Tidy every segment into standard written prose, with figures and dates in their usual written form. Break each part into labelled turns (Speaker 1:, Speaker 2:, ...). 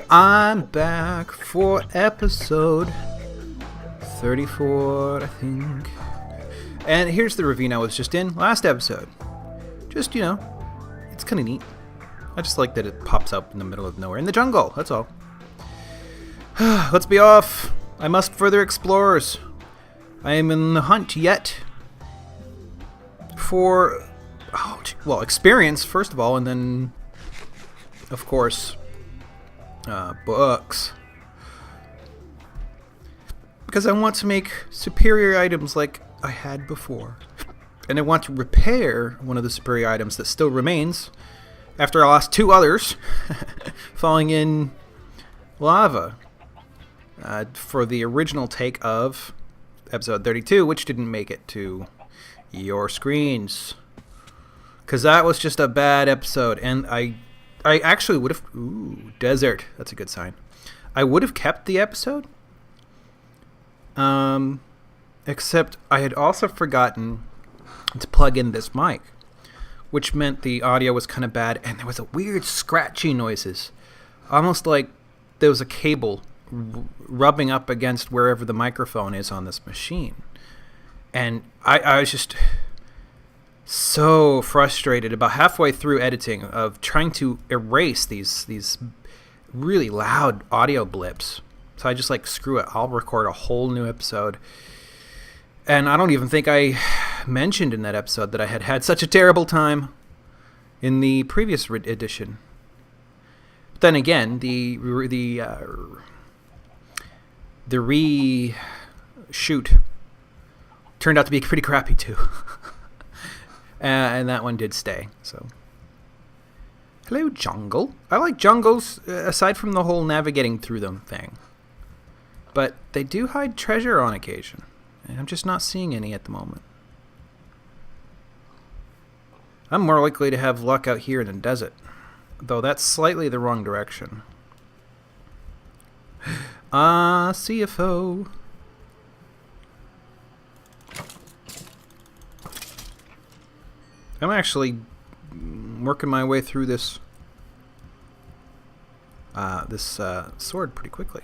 Speaker 1: I'm back for episode 34, I think. And here's the ravine I was just in last episode. Just, it's kind of neat. I just like that it pops up in the middle of nowhere in the jungle, that's all. Let's be off. I must further explorers. I am in the hunt yet for, experience, first of all, and then, of course, books. Because I want to make superior items like I had before. And I want to repair one of the superior items that still remains after I lost two others falling in lava for the original take of episode 32, which didn't make it to your screens. Because that was just a bad episode, and I actually would have... Ooh, desert. That's a good sign. I would have kept the episode. Except I had also forgotten to plug in this mic, which meant the audio was kind of bad, and there was a weird scratchy noises. Almost like there was a cable rubbing up against wherever the microphone is on this machine. And I was just so frustrated about halfway through editing of trying to erase these really loud audio blips. So I just screw it. I'll record a whole new episode. And I don't even think I mentioned in that episode that I had had such a terrible time in the previous edition. But then again, the reshoot turned out to be pretty crappy too. And that one did stay. So, hello, jungle. I like jungles aside from the whole navigating through them thing. But they do hide treasure on occasion, and I'm just not seeing any at the moment. I'm more likely to have luck out here in the desert, though that's slightly the wrong direction. CFO. I'm actually working my way through this sword pretty quickly.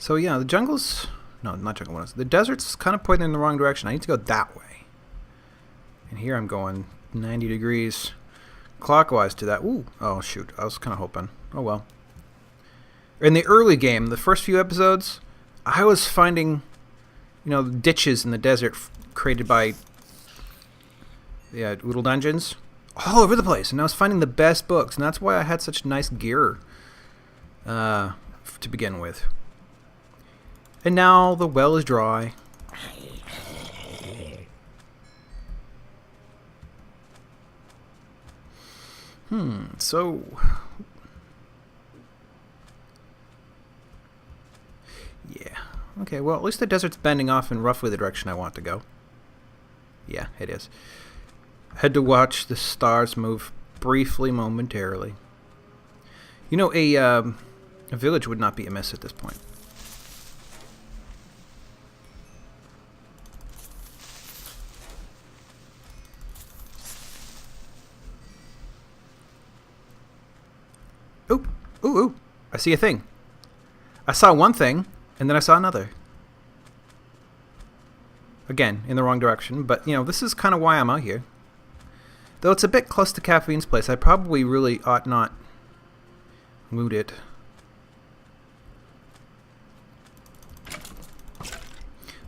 Speaker 1: So yeah, the jungle's... No, not jungle ones. The desert's kind of pointing in the wrong direction. I need to go that way. And here I'm going 90 degrees clockwise to that. Ooh. Oh, shoot. I was kind of hoping. Oh, well. In the early game, the first few episodes, I was finding, ditches in the desert created by Oodle Dungeons all over the place. And I was finding the best books. And that's why I had such nice gear to begin with. And now the well is dry. So... Yeah. Okay, well, at least the desert's bending off in roughly the direction I want to go. Yeah, it is. Had to watch the stars move briefly, momentarily. A village would not be amiss at this point. Ooh, I see a thing. I saw one thing, and then I saw another. Again, in the wrong direction, but, this is kind of why I'm out here. Though it's a bit close to Caffeine's place, I probably really ought not loot it.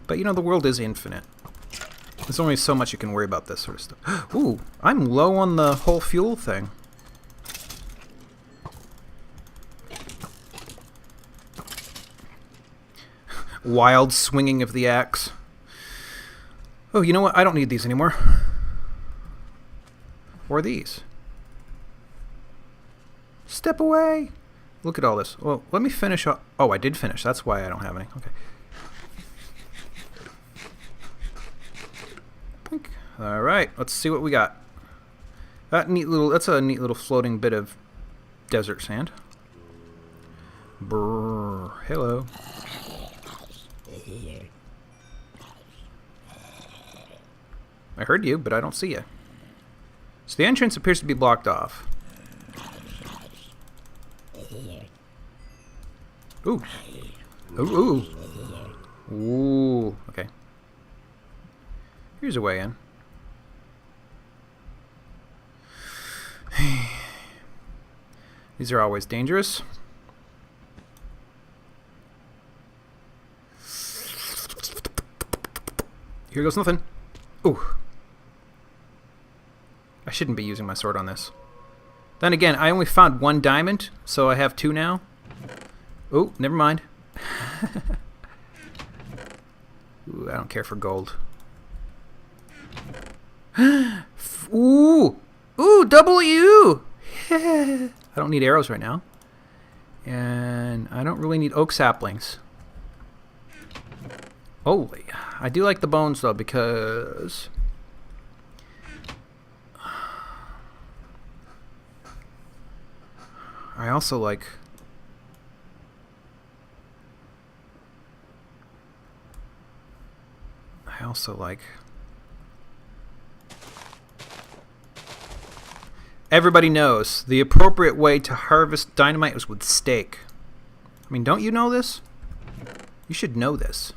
Speaker 1: But, the world is infinite. There's only so much you can worry about this sort of stuff. Ooh, I'm low on the whole fuel thing. Wild swinging of the axe. Oh, you know what? I don't need these anymore. Or these. Step away. Look at all this. Well, let me finish up. Oh, I did finish. That's why I don't have any. Okay. Boink. All right. Let's see what we got. That's a neat little floating bit of desert sand. Brrr. Hello. I heard you, but I don't see you. So the entrance appears to be blocked off. Ooh. Ooh. Ooh. Ooh. Okay. Here's a way in. These are always dangerous. Here goes nothing. Ooh. I shouldn't be using my sword on this. Then again, I only found 1 diamond, so I have 2 now. Oh, never mind. Ooh, I don't care for gold. Ooh! Ooh, W! I don't need arrows right now. And I don't really need oak saplings. Oh, I do like the bones, though, because... I also like... Everybody knows the appropriate way to harvest dynamite is with steak. I mean, don't you know this? You should know this.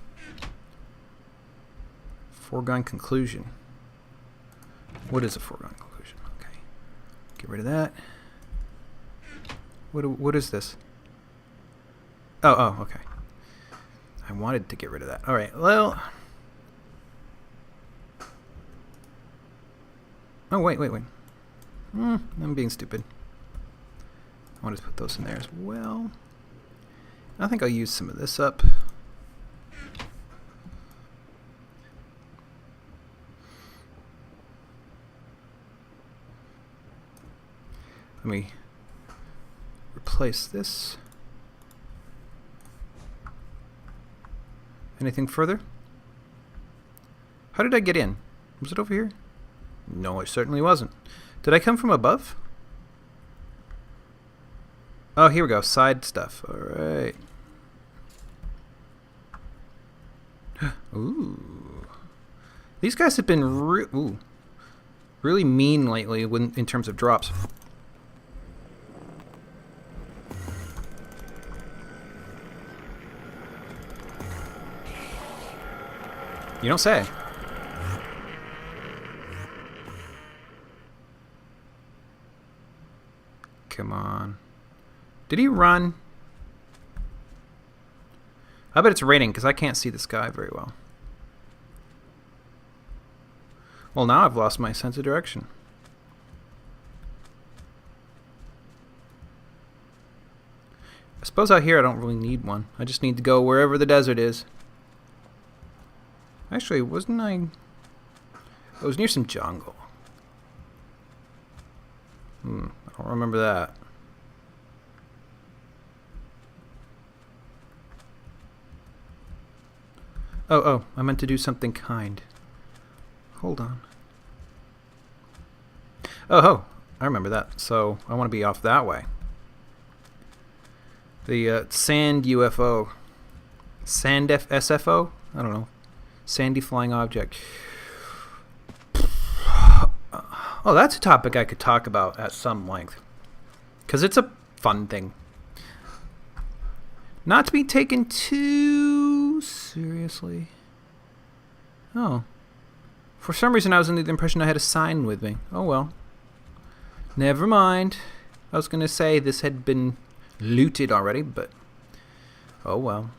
Speaker 1: Foregone conclusion. What is a foregone conclusion? Okay. Get rid of that. What is this? Oh, okay. I wanted to get rid of that. All right, well... Oh, wait. I'm being stupid. I want to put those in there as well. I think I'll use some of this up. Let me replace this. Anything further? How did I get in? Was it over here? No, it certainly wasn't. Did I come from above? Oh, here we go. Side stuff. Alright. Ooh. These guys have been really mean lately in terms of drops. You don't say. Come on. Did he run? I bet it's raining because I can't see the sky very well. Well, now I've lost my sense of direction. I suppose out here I don't really need one. I just need to go wherever the desert is. Actually, wasn't I... I was near some jungle. I don't remember that. Oh, I meant to do something kind. Hold on. Oh, I remember that. So, I want to be off that way. The sand UFO. Sand SFO? I don't know. Sandy flying object. Oh, that's a topic I could talk about at some length. Because it's a fun thing. Not to be taken too seriously. Oh. For some reason I was under the impression I had a sign with me. Oh well. Never mind. I was going to say this had been looted already, but... Oh well.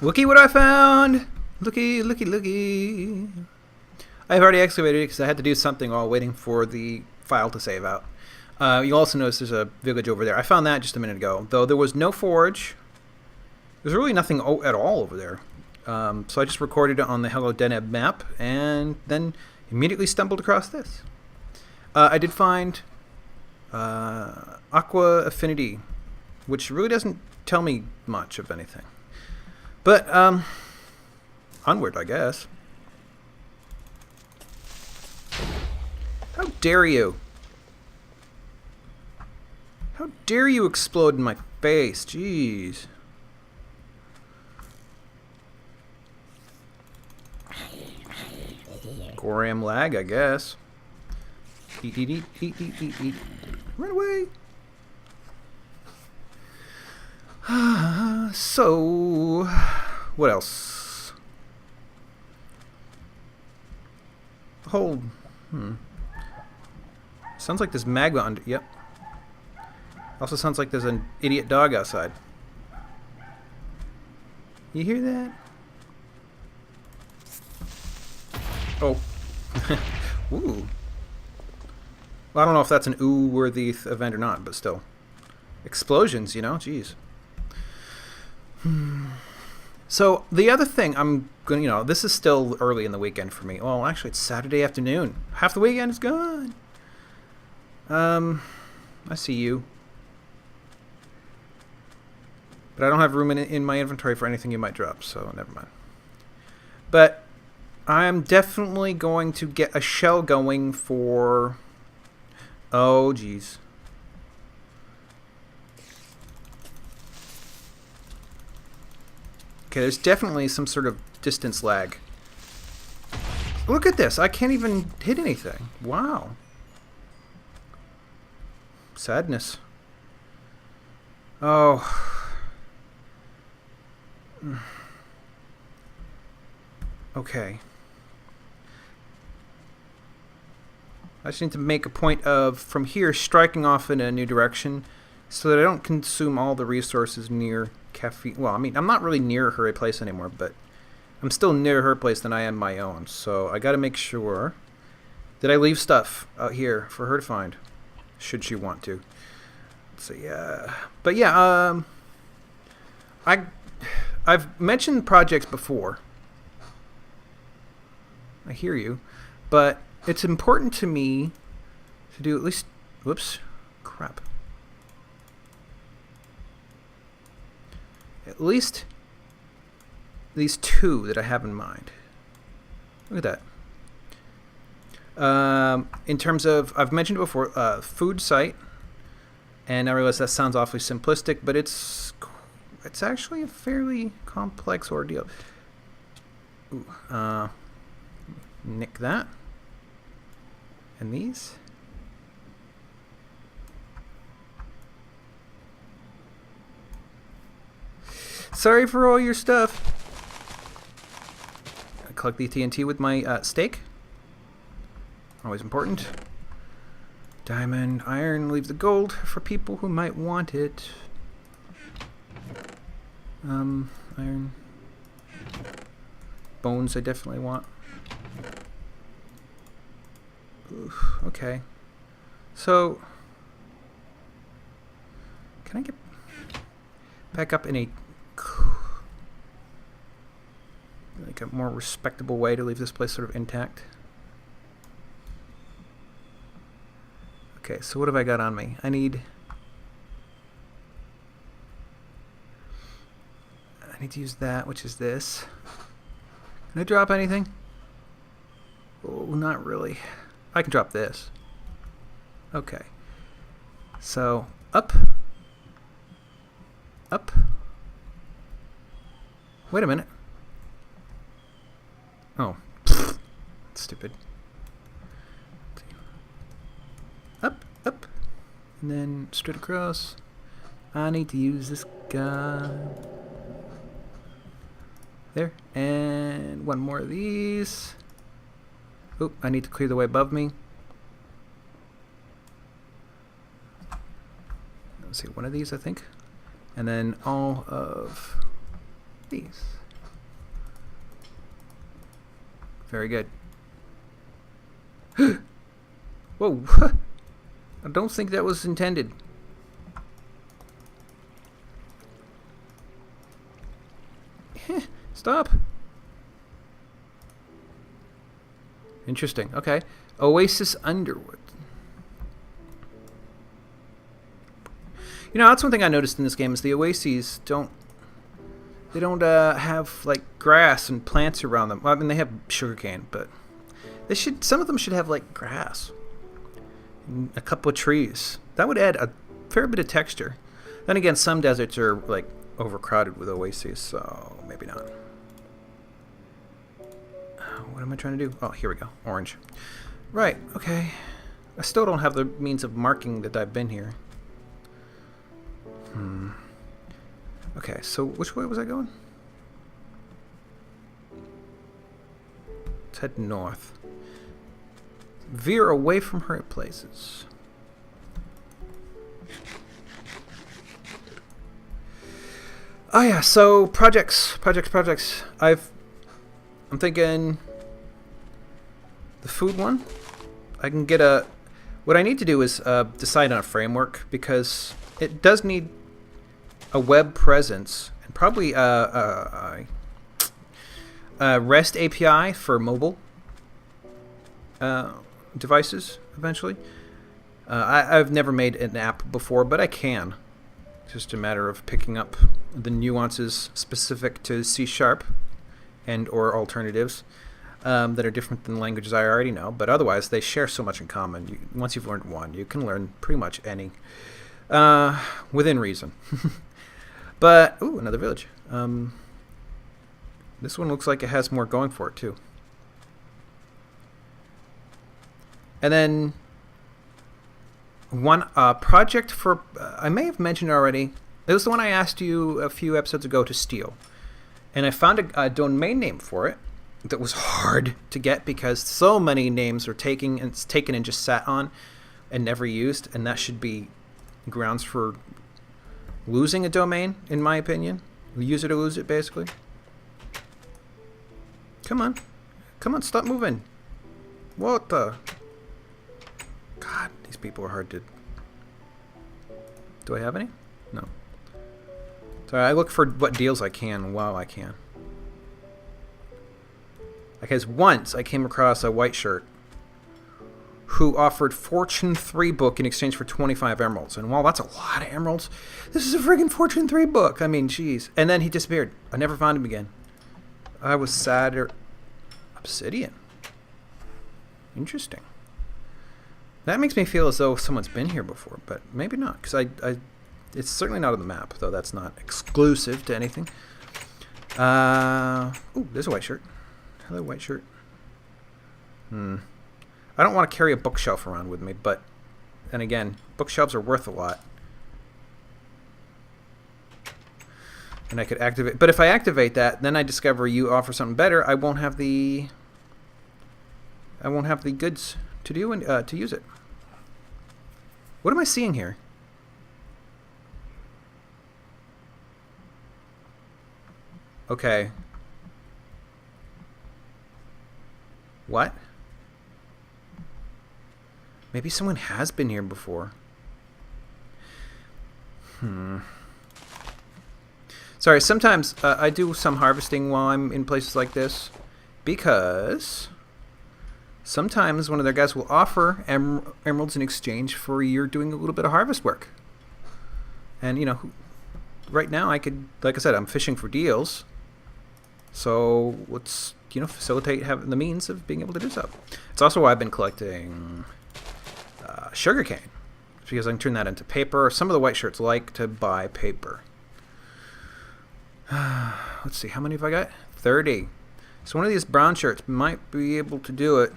Speaker 1: Looky what I found! Looky. I've already excavated it because I had to do something while waiting for the file to save out. You'll also notice there's a village over there. I found that just a minute ago, though there was no forge. There's really nothing at all over there. So I just recorded it on the Hello Deneb map and then immediately stumbled across this. I did find Aqua Affinity, which really doesn't tell me much of anything. But, onward, I guess. How dare you? How dare you explode in my face? Jeez. Goram lag, I guess. Eat. Run away. So, what else? Whole. Sounds like there's magma under. Yep. Also sounds like there's an idiot dog outside. You hear that? Oh. Ooh. Well, I don't know if that's an ooh-worthy event or not, but still. Explosions, you know? Jeez. So, the other thing I'm going to, you know, this is still early in the weekend for me. Well, actually, it's Saturday afternoon. Half the weekend is gone. I see you. But I don't have room in my inventory for anything you might drop, so never mind. But I'm definitely going to get a shell going for... Oh, geez. Okay, there's definitely some sort of distance lag. Look at this. I can't even hit anything. Wow. Sadness. Oh. Okay. I just need to make a point of, from here, striking off in a new direction so that I don't consume all the resources near caffeine. Well, I mean, I'm not really near her place anymore, but I'm still nearer her place than I am my own. So I got to make sure that I leave stuff out here for her to find, should she want to. So yeah, but yeah, I've mentioned projects before. I hear you, but it's important to me to do at least. Whoops, crap. At least these two that I have in mind. Look at that. In terms of, I've mentioned it before, food site, and I realize that sounds awfully simplistic, but it's actually a fairly complex ordeal. Ooh, nick that. And these. Sorry for all your stuff. I collect the TNT with my steak. Always important. Diamond, iron, leave the gold for people who might want it. Iron. Bones I definitely want. Oof, okay. So, can I get back up in a more respectable way to leave this place sort of intact? Okay, so what have I got on me? I need to use that, which is this. Can I drop anything? Oh, not really. I can drop this. Okay. So, up. Up. Wait a minute. Oh. Stupid. Up, up. And then straight across. I need to use this guy. There. And one more of these. Oop, I need to clear the way above me. Let's see, one of these, I think. And then all of these. Very good. Whoa. I don't think that was intended. Stop. Interesting. Okay. Oasis Underwood. You know, that's one thing I noticed in this game is the oases don't have like grass and plants around them. Well, I mean, they have sugarcane, but they should. Some of them should have like grass and a couple of trees. That would add a fair bit of texture. Then again, some deserts are like overcrowded with oases, so maybe not. What am I trying to do? Oh, here we go. Orange. Right. Okay. I still don't have the means of marking that I've been here. Okay, so which way was I going? Let's head north. Veer away from hurt places. Oh yeah, so projects. I'm thinking the food one. I can get a. What I need to do is decide on a framework because it does need a web presence and probably a REST API for mobile devices eventually. I've never made an app before, but I can. It's just a matter of picking up the nuances specific to C# and or alternatives that are different than languages I already know. But otherwise, they share so much in common. Once you've learned one, you can learn pretty much any within reason. But, ooh, another village. This one looks like it has more going for it, too. And then one project for, I may have mentioned already, it was the one I asked you a few episodes ago to steal. And I found a domain name for it that was hard to get because so many names are taken and just sat on and never used. And that should be grounds for losing a domain, in my opinion. Use it or lose it, basically. Come on, stop moving. What the? God, these people are hard to... Do I have any? No. Sorry, I look for what deals I can while I can. Because once I came across a white shirt who offered Fortune 3 book in exchange for 25 emeralds. And while that's a lot of emeralds, this is a friggin' Fortune 3 book. I mean, jeez. And then he disappeared. I never found him again. I was sad. Obsidian. Interesting. That makes me feel as though someone's been here before, but maybe not, because it's certainly not on the map, though that's not exclusive to anything. Ooh, there's a white shirt. Hello, white shirt. I don't want to carry a bookshelf around with me, but, and again, bookshelves are worth a lot. And I could activate, but if I activate that, then I discover you offer something better. I won't have the goods to do and to use it. What am I seeing here? Okay. What? Maybe someone has been here before. Sorry, sometimes I do some harvesting while I'm in places like this because sometimes one of their guys will offer emeralds in exchange for you're doing a little bit of harvest work. And, you know, right now I could, like I said, I'm fishing for deals. So let's, you know, facilitate having the means of being able to do so. It's also why I've been collecting sugarcane. Because I can turn that into paper. Some of the white shirts like to buy paper. Let's see, how many have I got? 30. So one of these brown shirts might be able to do it.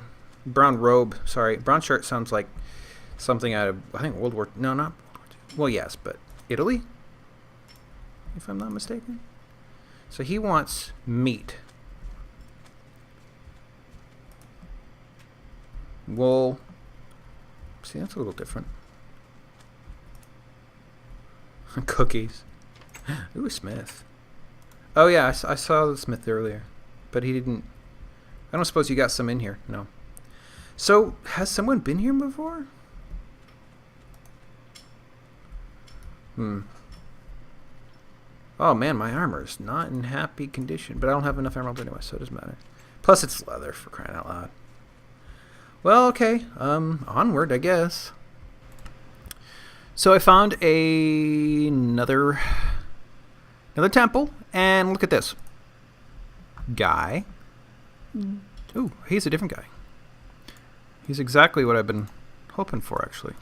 Speaker 1: Brown robe, sorry. Brown shirt sounds like something out of, I think, World War... No, not World War II. Well, yes, but Italy? If I'm not mistaken. So he wants meat. Wool. See, that's a little different. Cookies. Ooh, Smith. Oh, yeah, I saw the Smith earlier. But he didn't... I don't suppose you got some in here. No. So, has someone been here before? Oh, man, my armor's not in happy condition. But I don't have enough emeralds anyway, so it doesn't matter. Plus, it's leather, for crying out loud. Well, okay. Onward, I guess. So I found another temple, and look at this. Guy. Ooh, he's a different guy. He's exactly what I've been hoping for, actually.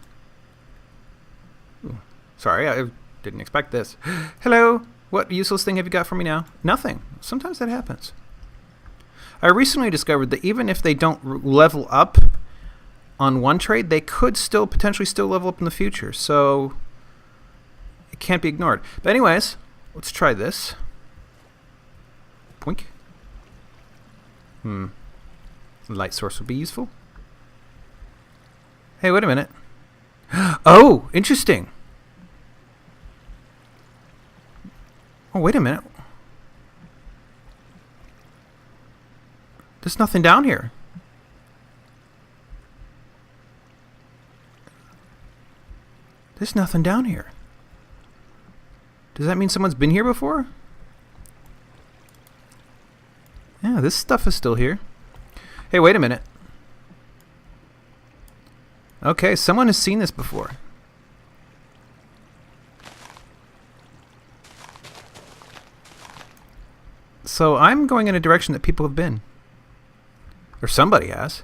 Speaker 1: Ooh, sorry, I didn't expect this. Hello. What useless thing have you got for me now? Nothing. Sometimes that happens. I recently discovered that even if they don't level up on one trade, they could potentially still level up in the future. So it can't be ignored. But anyways, Let's try this. Poink. Light source would be useful. Hey, wait a minute. Oh, interesting. Oh, wait a minute. There's nothing down here. There's nothing down here. Does that mean someone's been here before? Yeah, this stuff is still here. Hey, wait a minute. Okay, someone has seen this before. So I'm going in a direction that people have been. Or somebody has.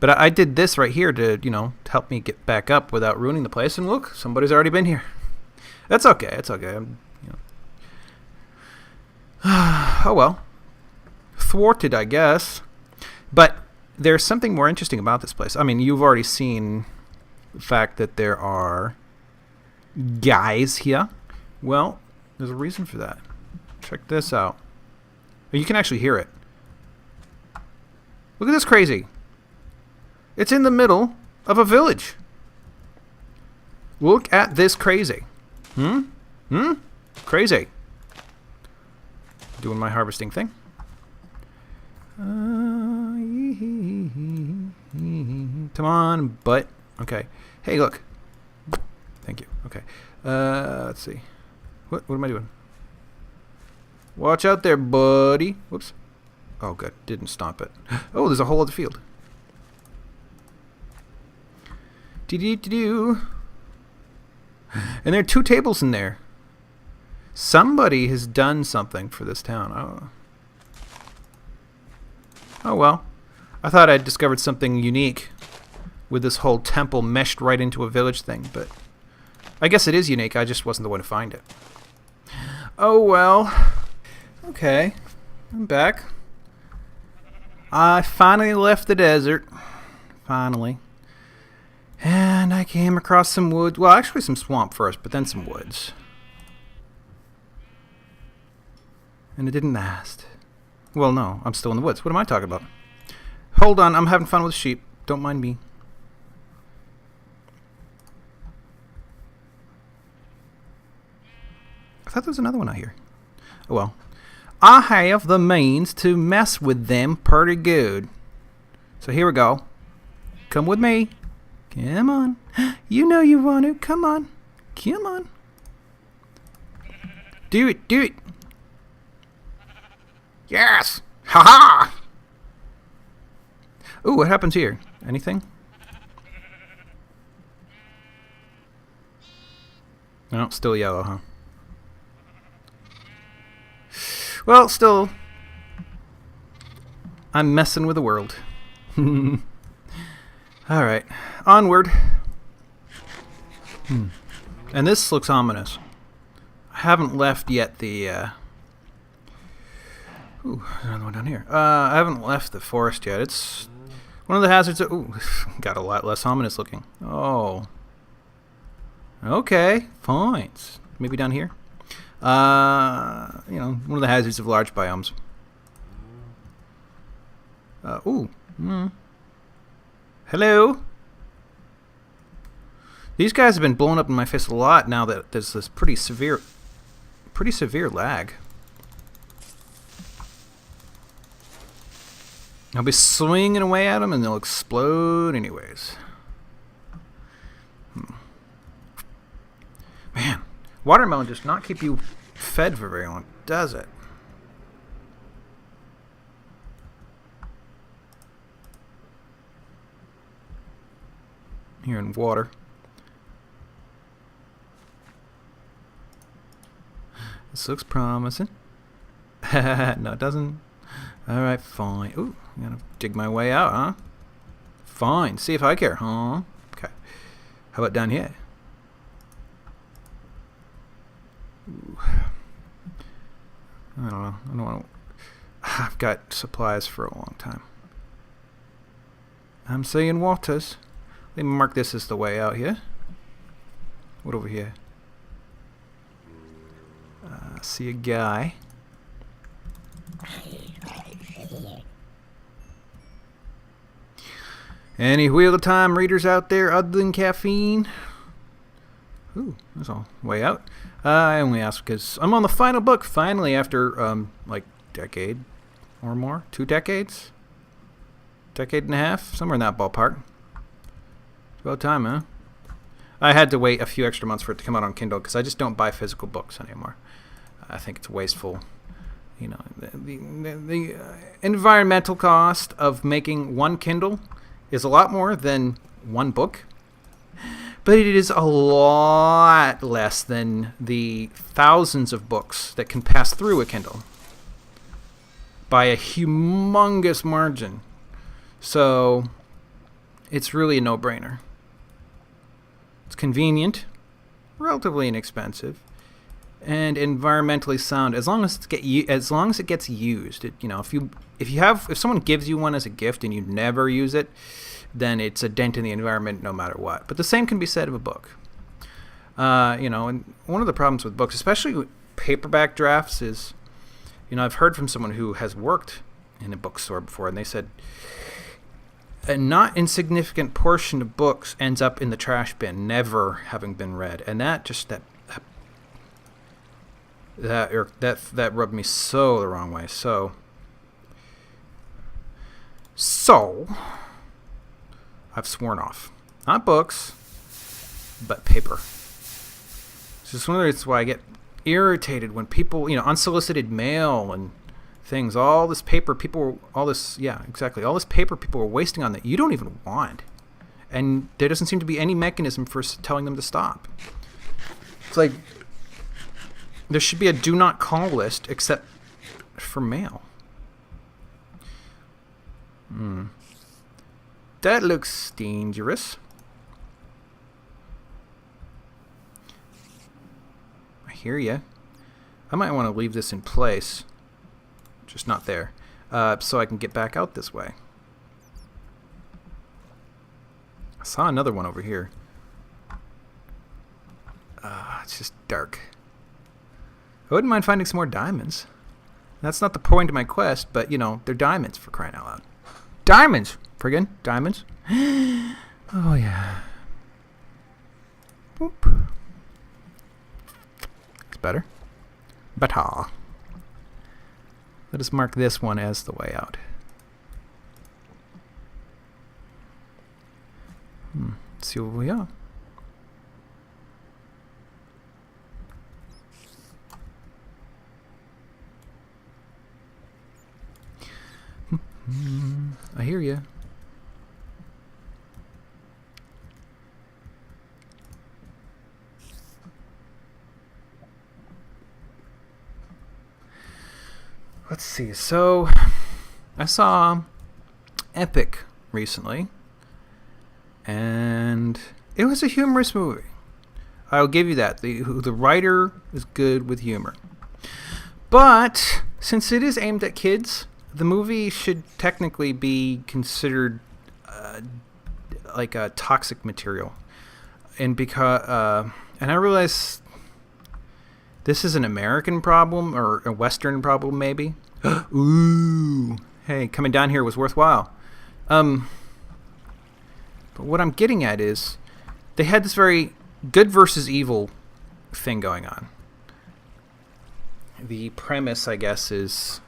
Speaker 1: But I did this right here to, to help me get back up without ruining the place. And look, somebody's already been here. That's okay. It's okay. Oh well. Thwarted, I guess. But there's something more interesting about this place. I mean, you've already seen the fact that there are guys here. Well, there's a reason for that. Check this out. You can actually hear it. Look at this crazy. It's in the middle of a village. Look at this crazy. Crazy. Doing my harvesting thing. Come on, butt. Okay. Hey, look. Thank you. Okay. Let's see. What am I doing? Watch out there, buddy. Whoops. Oh, good. Didn't stomp it. Oh, there's a whole other field. Do. And there are 2 tables in there. Somebody has done something for this town. Oh well. I thought I'd discovered something unique with this whole temple meshed right into a village thing, but I guess it is unique. I just wasn't the one to find it. Oh well. Okay. I'm back. I finally left the desert. Finally. And I came across some woods. Well, actually some swamp first, but then some woods. And it didn't last. Well, no, I'm still in the woods. What am I talking about? Hold on, I'm having fun with sheep. Don't mind me. I thought there was another one out here. Oh well. I have the means to mess with them pretty good. So here we go. Come with me. Come on. You know you want to. Come on. Come on. Do it. Do it. Yes. Ha-ha. Ooh, what happens here? Anything? No, still yellow, huh? Well, still, I'm messing with the world. Alright, onward. And this looks ominous. I haven't left yet the, Ooh, there's another one down here. I haven't left the forest yet. It's one of the hazards that... Ooh, got a lot less ominous looking. Oh. Okay, fine. Maybe down here? One of the hazards of large biomes. Hello? These guys have been blowing up in my face a lot now that there's this pretty severe lag. I'll be swinging away at them and they'll explode anyways. Man, watermelon does not keep you fed for very long, does it? Here in water. This looks promising. No, it doesn't. Alright, fine. Ooh, I'm gonna dig my way out, huh? Fine. See if I care, huh? Okay. How about down here? Ooh. I don't know. I don't want to... I've got supplies for a long time. I'm seeing waters. Let me mark this as the way out here. What over here? I see a guy. Any Wheel of Time readers out there other than caffeine? Ooh, that's all way out. I only ask because I'm on the final book, finally, after, decade or more. 2 decades? Decade and a half? Somewhere in that ballpark. It's about time, huh? I had to wait a few extra months for it to come out on Kindle because I just don't buy physical books anymore. I think it's wasteful. You know, the environmental cost of making one Kindle is a lot more than one book, but it is a lot less than the thousands of books that can pass through a Kindle by a humongous margin. So it's really a no-brainer. It's convenient, relatively inexpensive, and environmentally sound as long as it gets used. If someone gives you one as a gift and you never use it, then it's a dent in the environment no matter what. But the same can be said of a book. And one of the problems with books, especially with paperback drafts, is, I've heard from someone who has worked in a bookstore before, and they said a not insignificant portion of books ends up in the trash bin, never having been read, and that rubbed me so the wrong way. So I've sworn off. Not books, but paper. It's just one of the reasons why I get irritated when people, unsolicited mail and things, all this paper people are wasting on that you don't even want. And there doesn't seem to be any mechanism for telling them to stop. It's like there should be a do not call list except for mail. That looks dangerous. I hear ya. I might want to leave this in place. Just not there. So I can get back out this way. I saw another one over here. It's just dark. I wouldn't mind finding some more diamonds. That's not the point of my quest, but, they're diamonds, for crying out loud. Diamonds! Friggin' diamonds. Oh, yeah. Whoop. It's better. Better. Let us mark this one as the way out. Let's see what we are. I hear ya. Let's see. So, I saw Epic recently, and it was a humorous movie. I'll give you that. The writer is good with humor. But, since it is aimed at kids, the movie should technically be considered like a toxic material. And I realize this is an American problem, or a Western problem, maybe. Ooh. Hey, coming down here was worthwhile. But what I'm getting at is they had this very good versus evil thing going on. The premise, I guess, is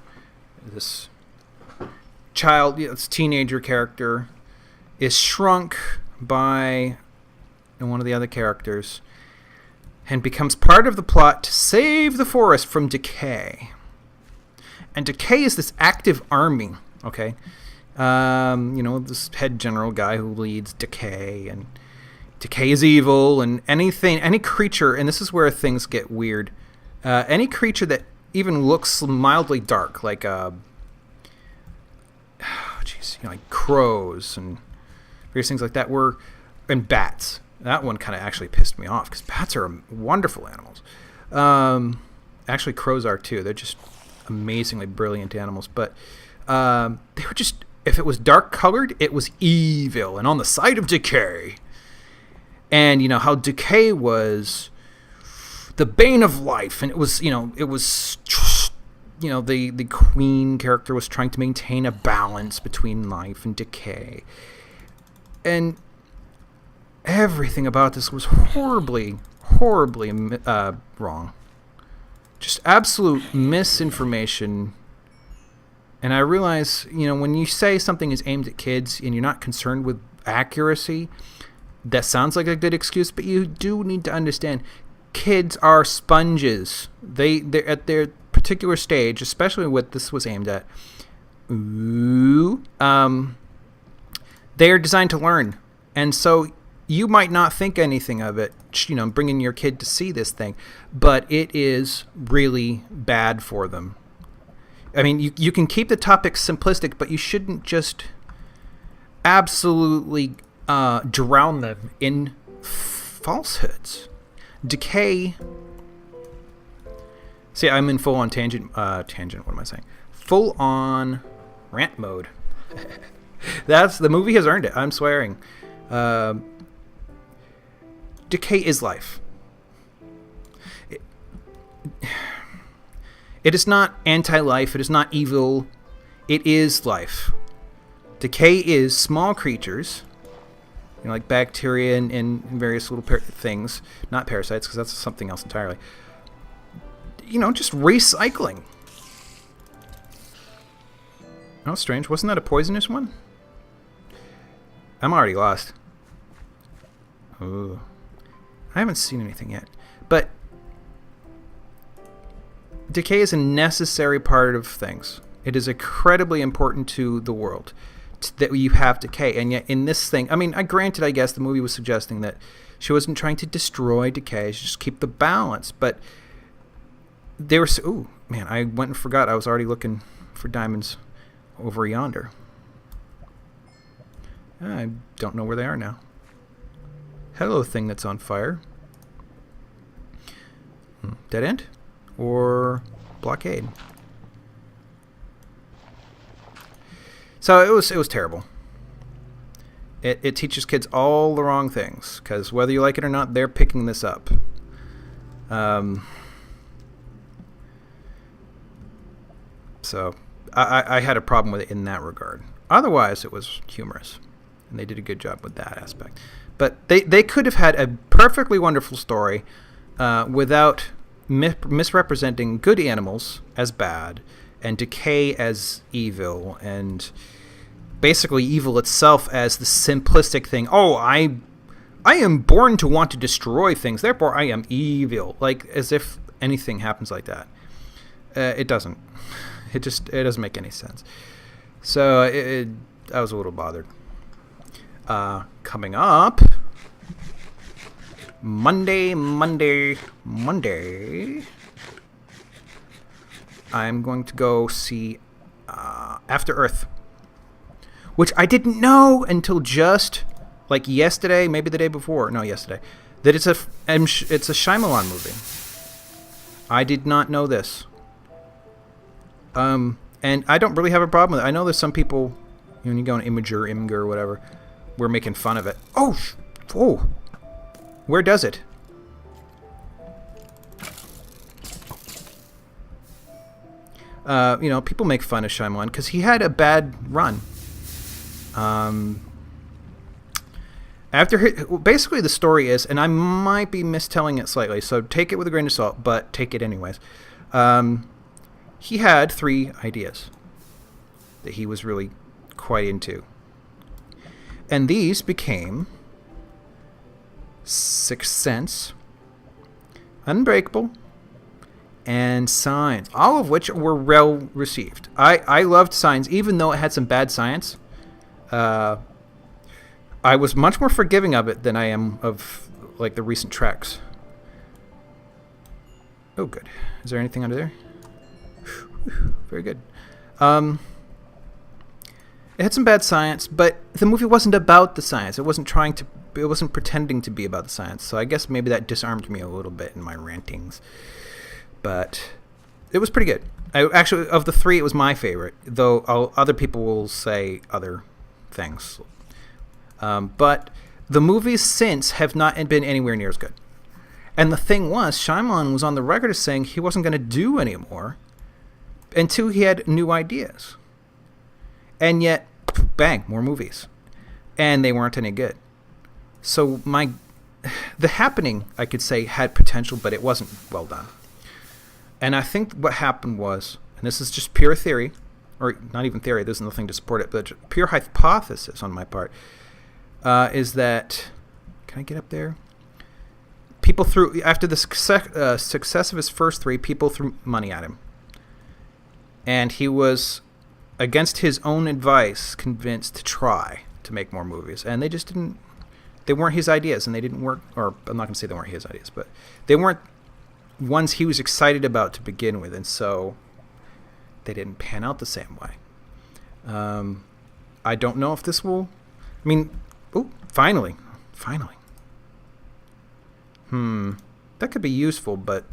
Speaker 1: this child, this teenager character, is shrunk by one of the other characters and becomes part of the plot to save the forest from decay. And decay is this active army, okay? This head general guy who leads decay, and decay is evil, and any creature, and this is where things get weird, any creature that even looks mildly dark, like like crows and various things like that, and bats. That one kind of actually pissed me off because bats are wonderful animals. Actually, crows are too. They're just amazingly brilliant animals. But they were just, if it was dark colored, it was evil and on the side of decay. And how decay was the bane of life, and it was the queen character was trying to maintain a balance between life and decay, and everything about this was horribly wrong. Just absolute misinformation. And I realize, when you say something is aimed at kids and you're not concerned with accuracy, that sounds like a good excuse, but you do need to understand kids are sponges. They're at their particular stage, especially what this was aimed at. They are designed to learn. And so you might not think anything of it, bringing your kid to see this thing, but it is really bad for them. I mean, you can keep the topic simplistic, but you shouldn't just absolutely drown them in falsehoods. Decay. See, I'm in full on tangent. What am I saying? Full on rant mode. The movie has earned it. I'm swearing. Decay is life. It is not anti-life. It is not evil. It is life. Decay is small creatures, like bacteria and various little things. Not parasites, because that's something else entirely. Just recycling. Oh, strange. Wasn't that a poisonous one? I'm already lost. Oh, I haven't seen anything yet. But decay is a necessary part of things. It is incredibly important to the world that you have decay. And yet in this thing, granted, I guess the movie was suggesting that she wasn't trying to destroy decay. She just keep the balance. But they were I went and forgot. I was already looking for diamonds over yonder. I don't know where they are now. Hello, thing that's on fire. Dead end? Or blockade. So it was terrible. It teaches kids all the wrong things, because whether you like it or not, they're picking this up. So I had a problem with it in that regard. Otherwise, it was humorous, and they did a good job with that aspect. But they could have had a perfectly wonderful story without misrepresenting good animals as bad and decay as evil, and basically evil itself as the simplistic thing. Oh, I am born to want to destroy things, therefore I am evil. Like, as if anything happens like that. It doesn't. It doesn't make any sense. So I was a little bothered. Coming up, Monday, I'm going to go see After Earth, which I didn't know until just like yesterday, maybe the day before. No, yesterday. That it's a Shyamalan movie. I did not know this. And I don't really have a problem with it. I know there's some people, when you go on Imgur or whatever, we're making fun of it. Oh, where does it? People make fun of Shyamalan because he had a bad run. Basically the story is, and I might be mistelling it slightly, so take it with a grain of salt, but take it anyways. He had 3 ideas that he was really quite into. And these became Sixth Sense, Unbreakable, and Signs, all of which were well received. I loved Signs, even though it had some bad science. I was much more forgiving of it than I am of like the recent Treks. Oh, good. Is there anything under there? Very good. It had some bad science, but the movie wasn't about the science. It wasn't pretending to be about the science. So I guess maybe that disarmed me a little bit in my rantings. But it was pretty good. Actually, of the 3, it was my favorite, though other people will say other things. But the movies since have not been anywhere near as good. And the thing was, Shyamalan was on the record as saying he wasn't going to do anymore until he had new ideas. And yet, bang, more movies. And they weren't any good. So The Happening, I could say, had potential, but it wasn't well done. And I think what happened was, and this is just pure theory, or not even theory, there's nothing to support it, but pure hypothesis on my part, is that, can I get up there? People threw, after the success of his first 3, people threw money at him. And he was, against his own advice, convinced to try to make more movies. And they just didn't, they weren't his ideas, and they didn't work, or I'm not going to say they weren't his ideas, but they weren't ones he was excited about to begin with, and so they didn't pan out the same way. I don't know if this will, I mean, finally. That could be useful, but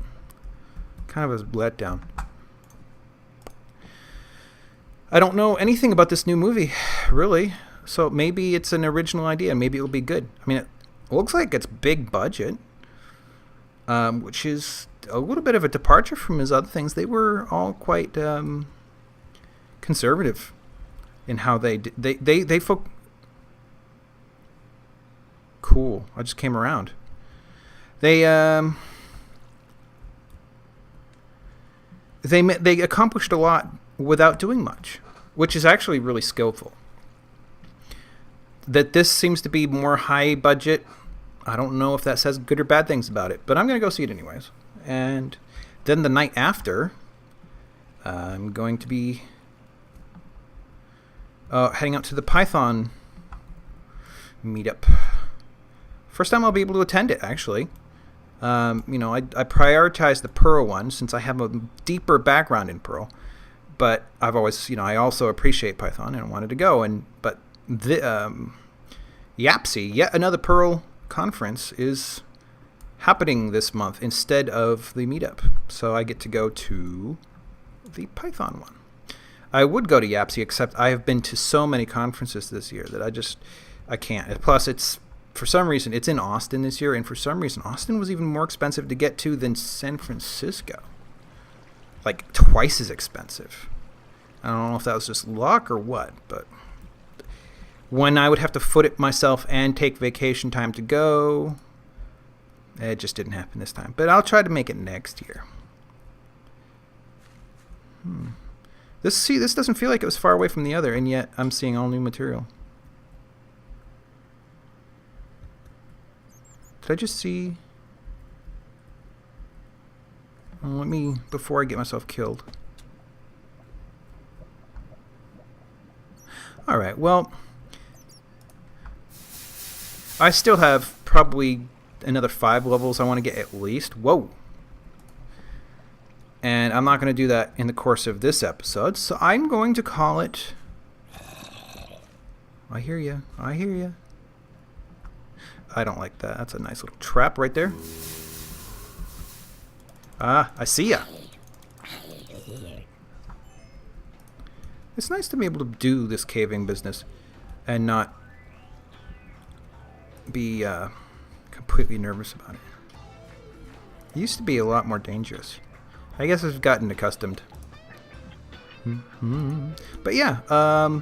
Speaker 1: kind of a letdown. I don't know anything about this new movie, really. So maybe it's an original idea. Maybe it'll be good. I mean, it looks like it's big budget, which is a little bit of a departure from his other things. They were all quite conservative in how they did. They cool. I just came around. They accomplished a lot without doing much, which is actually really skillful. That this seems to be more high budget, I don't know if that says good or bad things about it, but I'm going to go see it anyways. And then the night after, I'm going to be heading out to the Python meetup. First time I'll be able to attend it, actually. I prioritize the Perl one since I have a deeper background in Perl. But I've always, I also appreciate Python and I wanted to go. But the YAPC, yet another Perl conference, is happening this month instead of the meetup. So I get to go to the Python one. I would go to YAPC, except I have been to so many conferences this year that I can't. Plus, for some reason, it's in Austin this year, and for some reason, Austin was even more expensive to get to than San Francisco. Like, twice as expensive. I don't know if that was just luck or what, but when I would have to foot it myself and take vacation time to go, it just didn't happen this time. But I'll try to make it next year. This doesn't feel like it was far away from the other, and yet I'm seeing all new material. Did I just see? Let me, before I get myself killed. Alright, well, I still have probably another 5 levels I want to get at least. Whoa! And I'm not going to do that in the course of this episode, so I'm going to call it... I hear ya. I don't like that. That's a nice little trap right there. Ah, I see ya. It's nice to be able to do this caving business and not be completely nervous about it. It used to be a lot more dangerous. I guess I've gotten accustomed. But yeah,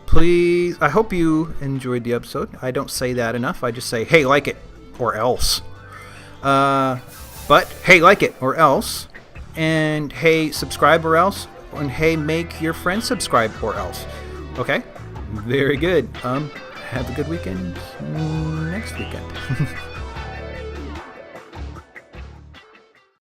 Speaker 1: please, I hope you enjoyed the episode. I don't say that enough. I just say, hey, like it, or else. But, hey, like it, or else. And, hey, subscribe, or else. And, hey, make your friends subscribe, or else. Okay? Very good. Have a good weekend next weekend.